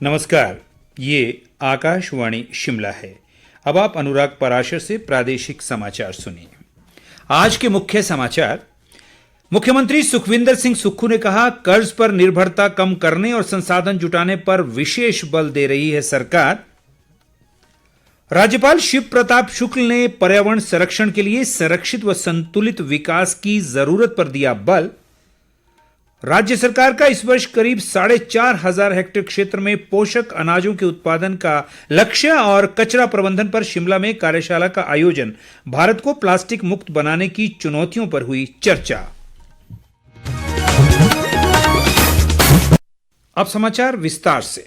नमस्कार, ये आकाशवाणी शिमला है। अब आप अनुराग पराशर से प्रादेशिक समाचार सुनिए। आज के मुख्य समाचार। मुख्यमंत्री सुखविंदर सिंह सुक्खू ने कहा, कर्ज पर निर्भरता कम करने और संसाधन जुटाने पर विशेष बल दे रही है सरकार। राज्यपाल शिव प्रताप शुक्ल ने पर्यावरण संरक्षण के लिए संरक्षित व संतुलित विकास की जरूरत पर दिया बल। राज्य सरकार का इस वर्ष करीब 4,500 हेक्टेयर क्षेत्र में पोषक अनाजों के उत्पादन का लक्ष्य और कचरा प्रबंधन पर शिमला में कार्यशाला का आयोजन। भारत को प्लास्टिक मुक्त बनाने की चुनौतियों पर हुई चर्चा। अब समाचार विस्तार से।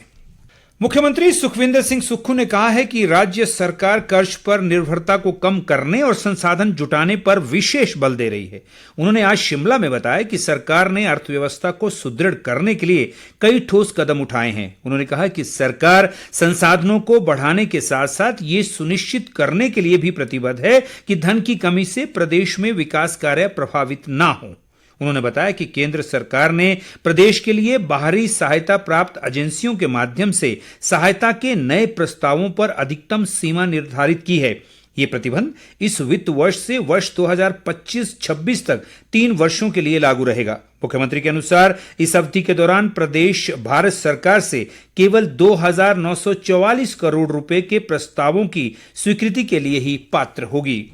मुख्यमंत्री सुखविंदर सिंह सुक्खू ने कहा है कि राज्य सरकार कर्ज पर निर्भरता को कम करने और संसाधन जुटाने पर विशेष बल दे रही है। उन्होंने आज शिमला में बताया कि सरकार ने अर्थव्यवस्था को सुदृढ़ करने के लिए कई ठोस कदम उठाए हैं। उन्होंने कहा कि सरकार संसाधनों को बढ़ाने के साथ साथ ये सुनिश्चित करने के लिए भी प्रतिबद्ध है कि धन की कमी से प्रदेश में विकास कार्य प्रभावित ना हो। उन्होंने बताया कि केंद्र सरकार ने प्रदेश के लिए बाहरी सहायता प्राप्त एजेंसियों के माध्यम से सहायता के नए प्रस्तावों पर अधिकतम सीमा निर्धारित की है। ये प्रतिबंध इस वित्त वर्ष से वर्ष 2025-26 तक 3 वर्षों के लिए लागू रहेगा। मुख्यमंत्री के अनुसार इस अवधि के दौरान प्रदेश भारत सरकार से केवल 2,944 करोड़ रुपए के प्रस्तावों की स्वीकृति के लिए ही पात्र होगी।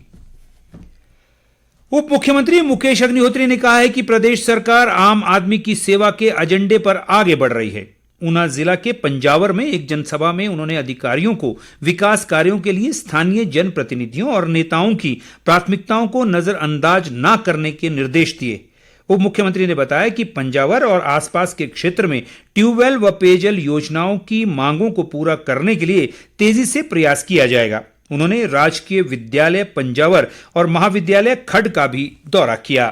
उप मुख्यमंत्री मुकेश अग्निहोत्री ने कहा है कि प्रदेश सरकार आम आदमी की सेवा के एजेंडे पर आगे बढ़ रही है। ऊना जिला के पंजावर में एक जनसभा में उन्होंने अधिकारियों को विकास कार्यों के लिए स्थानीय जनप्रतिनिधियों और नेताओं की प्राथमिकताओं को नजरअंदाज न करने के निर्देश दिए। उप मुख्यमंत्री ने बताया कि पंजावर और आसपास के क्षेत्र में ट्यूबवेल व पेयजल योजनाओं की मांगों को पूरा करने के लिए तेजी से प्रयास किया जाएगा। उन्होंने राजकीय विद्यालय पंजावर और महाविद्यालय खड्ड का भी दौरा किया।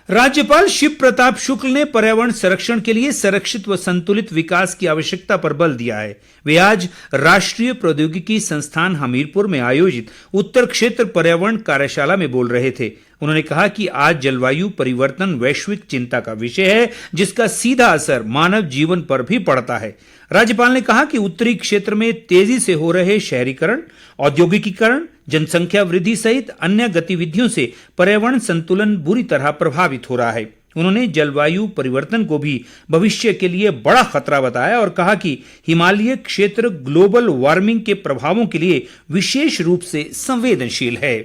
राज्यपाल शिव प्रताप शुक्ल ने पर्यावरण संरक्षण के लिए संरक्षित व संतुलित विकास की आवश्यकता पर बल दिया है। वे आज राष्ट्रीय प्रौद्योगिकी संस्थान हमीरपुर में आयोजित उत्तर क्षेत्र पर्यावरण कार्यशाला में बोल रहे थे। उन्होंने कहा कि आज जलवायु परिवर्तन वैश्विक चिंता का विषय है, जिसका सीधा असर मानव जीवन पर भी पड़ता है। राज्यपाल ने कहा कि उत्तरी क्षेत्र में तेजी से हो रहे शहरीकरण, औद्योगिकीकरण, जनसंख्या वृद्धि सहित अन्य गतिविधियों से पर्यावरण संतुलन बुरी तरह प्रभावित हो रहा है। उन्होंने जलवायु परिवर्तन को भी भविष्य के लिए बड़ा खतरा बताया और कहा कि हिमालय क्षेत्र ग्लोबल वार्मिंग के प्रभावों के लिए विशेष रूप से संवेदनशील है।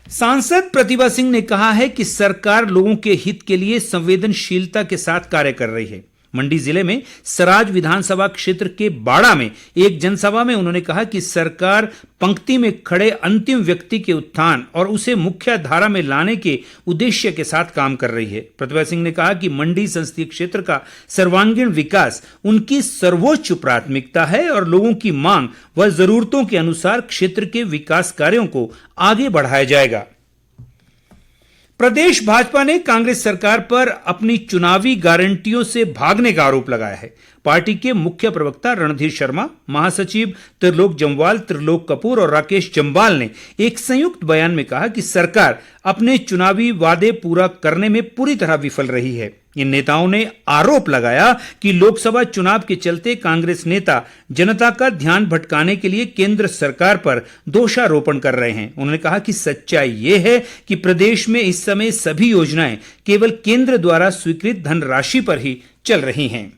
सांसद प्रतिभा सिंह ने कहा है कि सरकार लोगों के हित के लिए संवेदनशीलता के साथ कार्य कर रही है। मंडी जिले में सराज विधानसभा क्षेत्र के बाड़ा में एक जनसभा में उन्होंने कहा कि सरकार पंक्ति में खड़े अंतिम व्यक्ति के उत्थान और उसे मुख्य धारा में लाने के उद्देश्य के साथ काम कर रही है। प्रतिभा सिंह ने कहा कि मंडी संसदीय क्षेत्र का सर्वांगीण विकास उनकी सर्वोच्च प्राथमिकता है और लोगों की मांग व जरूरतों के अनुसार क्षेत्र के विकास कार्यों को आगे बढ़ाया जाएगा। प्रदेश भाजपा ने कांग्रेस सरकार पर अपनी चुनावी गारंटियों से भागने का आरोप लगाया है। पार्टी के मुख्य प्रवक्ता रणधीर शर्मा, महासचिव त्रिलोक जम्वाल, त्रिलोक कपूर और राकेश जम्वाल ने एक संयुक्त बयान में कहा कि सरकार अपने चुनावी वादे पूरा करने में पूरी तरह विफल रही है। इन नेताओं ने आरोप लगाया कि लोकसभा चुनाव के चलते कांग्रेस नेता जनता का ध्यान भटकाने के लिए केंद्र सरकार पर दोषारोपण कर रहे हैं। उन्होंने कहा कि सच्चाई ये है कि प्रदेश में इस समय सभी योजनाएं केवल केंद्र द्वारा स्वीकृत धनराशि पर ही चल रही हैं।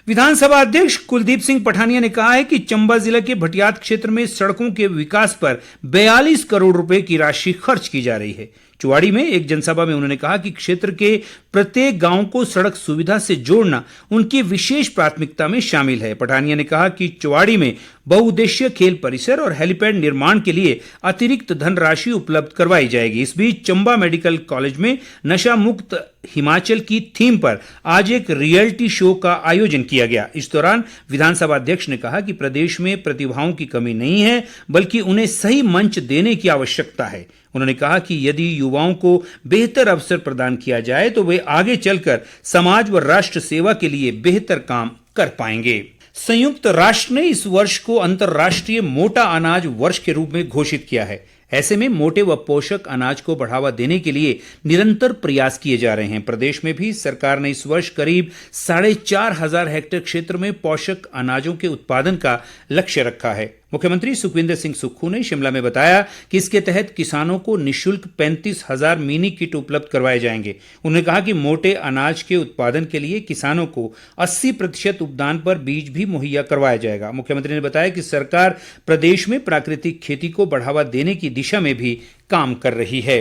विधानसभा अध्यक्ष कुलदीप सिंह पठानिया ने कहा है कि चंबा जिले के भटियात क्षेत्र में सड़कों के विकास पर 42 करोड़ रुपए की राशि खर्च की जा रही है। चुवाड़ी में एक जनसभा में उन्होंने कहा कि क्षेत्र के प्रत्येक गांव को सड़क सुविधा से जोड़ना उनकी विशेष प्राथमिकता में शामिल है। पठानिया ने कहा कि चुवाड़ी में बहुउद्देशीय खेल परिसर और हेलीपैड निर्माण के लिए अतिरिक्त धनराशि उपलब्ध करवाई जाएगी। इस बीच चंबा मेडिकल कॉलेज में नशा मुक्त हिमाचल की थीम पर आज एक रियलिटी शो का आयोजन किया गया। इस दौरान विधानसभा अध्यक्ष ने कहा कि प्रदेश में प्रतिभाओं की कमी नहीं है, बल्कि उन्हें सही मंच देने की आवश्यकता है। उन्होंने कहा कि यदि युवाओं को बेहतर अवसर प्रदान किया जाए तो वे आगे चलकर समाज व राष्ट्र सेवा के लिए बेहतर काम कर पाएंगे। संयुक्त राष्ट्र ने इस वर्ष को अंतर्राष्ट्रीय मोटा अनाज वर्ष के रूप में घोषित किया है। ऐसे में मोटे व पोषक अनाज को बढ़ावा देने के लिए निरंतर प्रयास किए जा रहे हैं। प्रदेश में भी सरकार ने इस वर्ष करीब 4,500 हेक्टेयर क्षेत्र में पोषक अनाजों के उत्पादन का लक्ष्य रखा है। मुख्यमंत्री सुखविंदर सिंह सुक्खू ने शिमला में बताया कि इसके तहत किसानों को निःशुल्क 35,000 मिनी किट उपलब्ध करवाए जाएंगे। उन्होंने कहा कि मोटे अनाज के उत्पादन के लिए किसानों को 80% उपदान पर बीज भी मुहैया करवाया जाएगा। मुख्यमंत्री ने बताया कि सरकार प्रदेश में प्राकृतिक खेती को बढ़ावा देने की दिशा में भी काम कर रही है।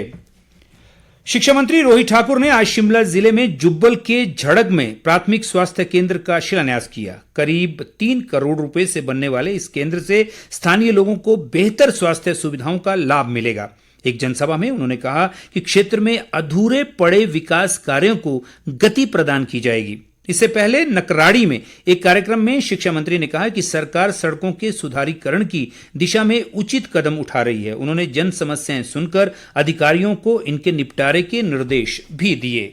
शिक्षा मंत्री रोहित ठाकुर ने आज शिमला जिले में जुब्बल के झड़ग में प्राथमिक स्वास्थ्य केंद्र का शिलान्यास किया। करीब 3 करोड़ रुपए से बनने वाले इस केंद्र से स्थानीय लोगों को बेहतर स्वास्थ्य सुविधाओं का लाभ मिलेगा। एक जनसभा में उन्होंने कहा कि क्षेत्र में अधूरे पड़े विकास कार्यों को गति प्रदान की जाएगी। इससे पहले नकराड़ी में एक कार्यक्रम में शिक्षा मंत्री ने कहा कि सरकार सड़कों के सुधारीकरण की दिशा में उचित कदम उठा रही है। उन्होंने जन समस्याएं सुनकर अधिकारियों को इनके निपटारे के निर्देश भी दिए।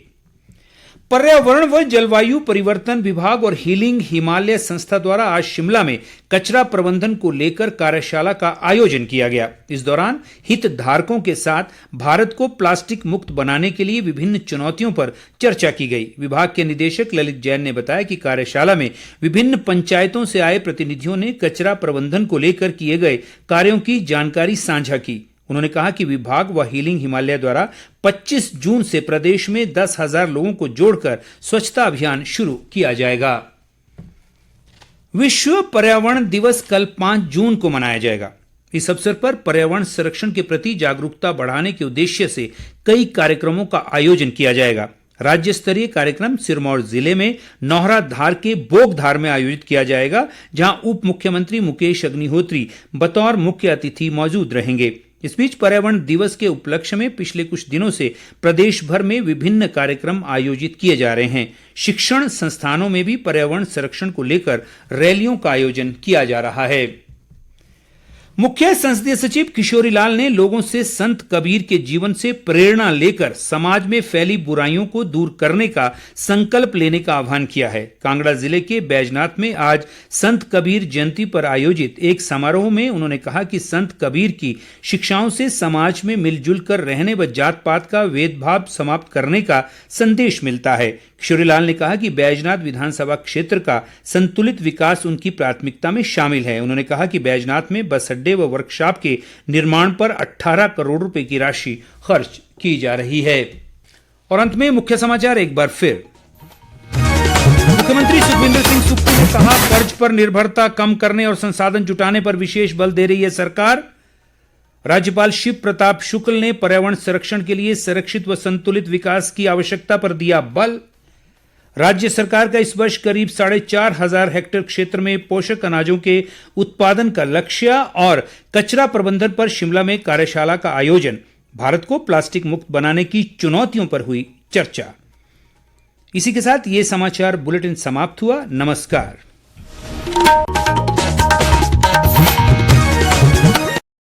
पर्यावरण व जलवायु परिवर्तन विभाग और हीलिंग हिमालय संस्था द्वारा आज शिमला में कचरा प्रबंधन को लेकर कार्यशाला का आयोजन किया गया। इस दौरान हितधारकों के साथ भारत को प्लास्टिक मुक्त बनाने के लिए विभिन्न चुनौतियों पर चर्चा की गई। विभाग के निदेशक ललित जैन ने बताया कि कार्यशाला में विभिन्न पंचायतों से आए प्रतिनिधियों ने कचरा प्रबंधन को लेकर किए गए कार्यों की जानकारी साझा की। उन्होंने कहा कि विभाग व हीलिंग हिमालय द्वारा 25 जून से प्रदेश में 10,000 लोगों को जोड़कर स्वच्छता अभियान शुरू किया जाएगा। विश्व पर्यावरण दिवस कल 5 जून को मनाया जाएगा। इस अवसर पर पर्यावरण संरक्षण के प्रति जागरूकता बढ़ाने के उद्देश्य से कई कार्यक्रमों का आयोजन किया जाएगा। राज्य स्तरीय कार्यक्रम सिरमौर जिले में नौहरा धार के बोगधार में आयोजित किया जाएगा, जहां उप मुख्यमंत्री मुकेश अग्निहोत्री बतौर मुख्य अतिथि मौजूद रहेंगे। इस बीच पर्यावरण दिवस के उपलक्ष्य में पिछले कुछ दिनों से प्रदेश भर में विभिन्न कार्यक्रम आयोजित किए जा रहे हैं। शिक्षण संस्थानों में भी पर्यावरण संरक्षण को लेकर रैलियों का आयोजन किया जा रहा है। मुख्य संसदीय सचिव किशोरी लाल ने लोगों से संत कबीर के जीवन से प्रेरणा लेकर समाज में फैली बुराइयों को दूर करने का संकल्प लेने का आह्वान किया है। कांगड़ा जिले के बैजनाथ में आज संत कबीर जयंती पर आयोजित एक समारोह में उन्होंने कहा कि संत कबीर की शिक्षाओं से समाज में मिलजुल कर रहने व जात पात का भेदभाव समाप्त करने का संदेश मिलता है। किशोरी लाल ने कहा कि बैजनाथ विधानसभा क्षेत्र का संतुलित विकास उनकी प्राथमिकता में शामिल है। उन्होंने कहा कि बैजनाथ में बस अड्डे व वर्कशॉप के निर्माण पर 18 करोड़ रुपए की राशि खर्च की जा रही है। और अंत में मुख्य समाचार एक बार फिर। मुख्यमंत्री सुखविंदर सिंह सुक्खू ने कहा, कर्ज पर निर्भरता कम करने और संसाधन जुटाने पर विशेष बल दे रही है सरकार। राज्यपाल शिव प्रताप शुक्ल ने पर्यावरण संरक्षण के लिए संरक्षित व संतुलित विकास की आवश्यकता पर दिया बल। राज्य सरकार का इस वर्ष करीब 4,500 हेक्टेयर क्षेत्र में पोषक अनाजों के उत्पादन का लक्ष्य और कचरा प्रबंधन पर शिमला में कार्यशाला का आयोजन। भारत को प्लास्टिक मुक्त बनाने की चुनौतियों पर हुई चर्चा। इसी के साथ ये समाचार बुलेटिन समाप्त हुआ। नमस्कार।